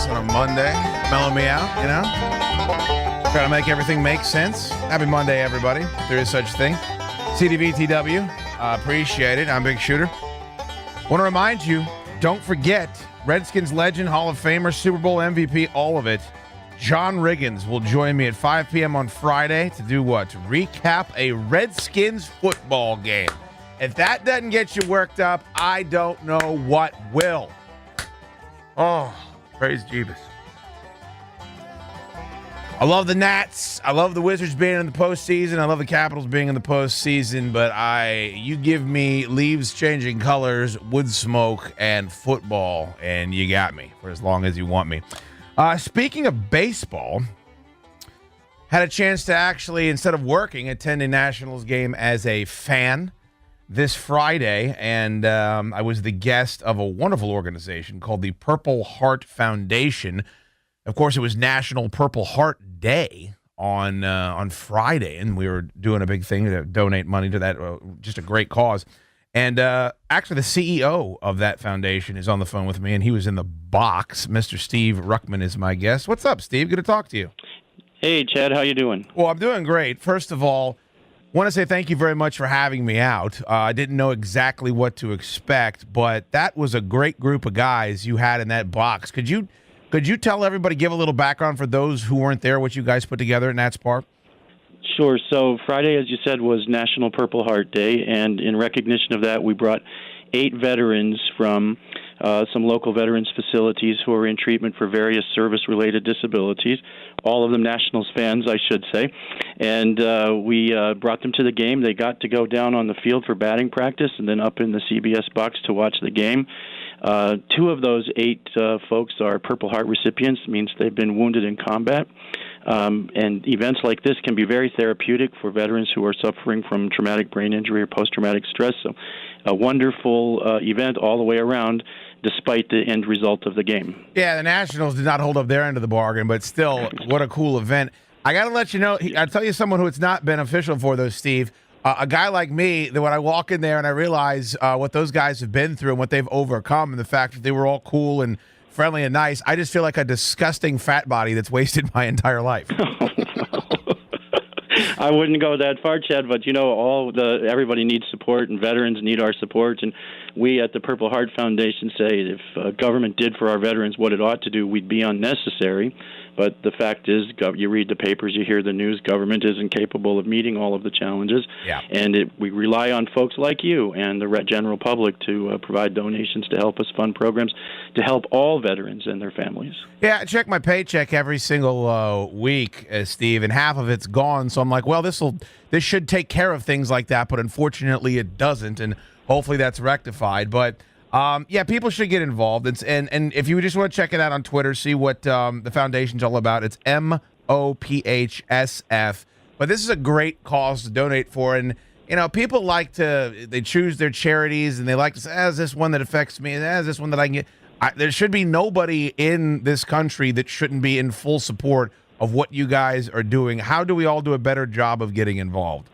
on a Monday. Mellow me out, you know? Try to make everything make sense. Happy Monday, everybody. If there is such a thing. CDVTW, appreciate it. I'm Big Shooter. Want to remind you, don't forget, Redskins legend, Hall of Famer, Super Bowl MVP, all of it. John Riggins will join me at 5 p.m. on Friday to do what? To recap a Redskins football game. If that doesn't get you worked up, I don't know what will. Oh, praise Jeebus. I love the Nats. I love the Wizards being in the postseason. I love the Capitals being in the postseason. But you give me leaves changing colors, wood smoke, and football, and you got me for as long as you want me. Speaking of baseball, had a chance to actually, instead of working, attend a Nationals game as a fan this Friday, and I was the guest of a wonderful organization called the Purple Heart Foundation. Of course, it was National Purple Heart Day on Friday, and we were doing a big thing to donate money to that, just a great cause. And actually, the CEO of that foundation is on the phone with me, and he was in the box. Mr. Steve Ruckman is my guest. What's up, Steve? Good to talk to you. Hey, Chad. How you doing? Well, I'm doing great. First of all, want to say thank you very much for having me out. I didn't know exactly what to expect, but that was a great group of guys you had in that box. Could you tell everybody, give a little background for those who weren't there, what you guys put together at Nats Park? Sure. So Friday, as you said, was National Purple Heart Day, and in recognition of that, we brought 8 veterans from some local veterans facilities who are in treatment for various service-related disabilities, all of them Nationals fans, I should say. And we brought them to the game. They got to go down on the field for batting practice and then up in the CBS box to watch the game. 2 of those 8 folks are Purple Heart recipients, means they've been wounded in combat. And events like this can be very therapeutic for veterans who are suffering from traumatic brain injury or post-traumatic stress. So a wonderful event all the way around, despite the end result of the game. Yeah, the Nationals did not hold up their end of the bargain, but still, what a cool event. I got to let you know, I'll tell you someone who it's not beneficial for, though, Steve. A guy like me, that when I walk in there and I realize what those guys have been through and what they've overcome, and the fact that they were all cool and friendly and nice, I just feel like a disgusting fat body that's wasted my entire life. I wouldn't go that far, Chad, but everybody needs support, and veterans need our support. And we at the Purple Heart Foundation say if government did for our veterans what it ought to do, we'd be unnecessary. But the fact is, you read the papers, you hear the news, government isn't capable of meeting all of the challenges. Yeah. And we rely on folks like you and the general public to provide donations to help us fund programs to help all veterans and their families. Yeah, I check my paycheck every single week, Steve, and half of it's gone. So I'm like, well, this should take care of things like that, but unfortunately it doesn't, and hopefully that's rectified. But yeah, people should get involved. And if you just want to check it out on Twitter, see what the foundation's all about, it's MOPHSF. But this is a great cause to donate for. And, people they choose their charities, and they like to say, is this one that affects me? Is this one that I can get? There should be nobody in this country that shouldn't be in full support of what you guys are doing. How do we all do a better job of getting involved?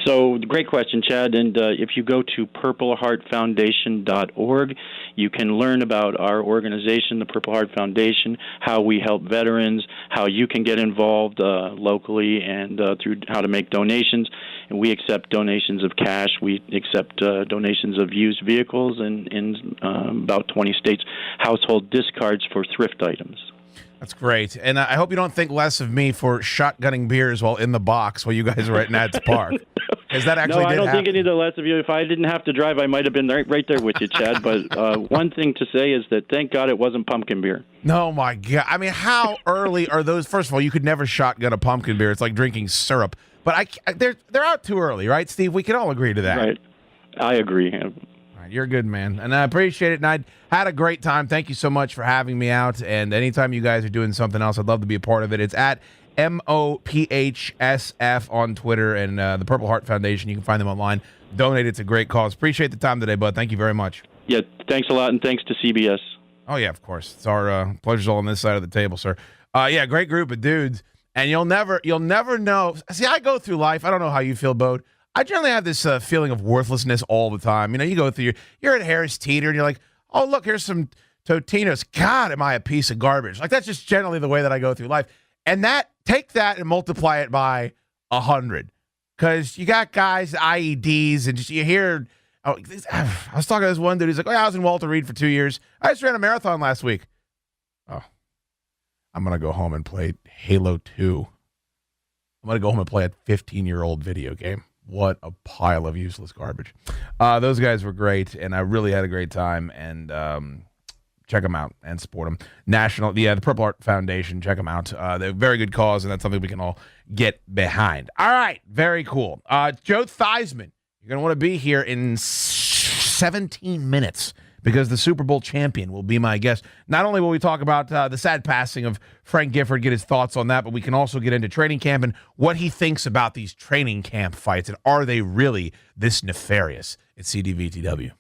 So, great question, Chad. And if you go to purpleheartfoundation.org, you can learn about our organization, the Purple Heart Foundation, how we help veterans, how you can get involved locally, and through how to make donations. And we accept donations of cash. We accept donations of used vehicles, and in about 20 states, household discards for thrift items. That's great. And I hope you don't think less of me for shotgunning beers while in the box while you guys are at Nats Park. Because that actually No, I don't happen. think any of the less of you. If I didn't have to drive, I might have been right there with you, Chad. But one thing to say is that thank God it wasn't pumpkin beer. No, my God. I mean, how early are those? First of all, you could never shotgun a pumpkin beer. It's like drinking syrup. But they're out too early, right, Steve? We can all agree to that. Right. I agree. You're a good man, and I appreciate it, and I had a great time. Thank you so much for having me out, and anytime you guys are doing something else, I'd love to be a part of it. It's at MOPHSF on Twitter, and the Purple Heart Foundation. You can find them online. Donate. It's a great cause. Appreciate the time today, bud. Thank you very much. Yeah, thanks a lot, and thanks to CBS. Oh, yeah, of course. It's our pleasure's all on this side of the table, sir. Yeah, great group of dudes, and you'll never know. See, I go through life. I don't know how you feel, Bode. I generally have this feeling of worthlessness all the time. You go through you're at Harris Teeter, and you're like, oh, look, here's some Totino's. God, am I a piece of garbage? Like, that's just generally the way that I go through life. And take that and multiply it by 100. Because you got guys, IEDs, and just you hear, I was talking to this one dude. He's like, I was in Walter Reed for 2 years. I just ran a marathon last week. Oh, I'm going to go home and play Halo 2. I'm going to go home and play a 15-year-old video game. What a pile of useless garbage. Those guys were great, and I really had a great time. And check them out and support them. The Purple Heart Foundation, check them out. They're a very good cause, and that's something we can all get behind. All right, very cool. Joe Theismann, you're going to want to be here in 17 minutes because the Super Bowl champion will be my guest. Not only will we talk about the sad passing of Frank Gifford, get his thoughts on that, but we can also get into training camp and what he thinks about these training camp fights, and are they really this nefarious? It's CDVTW.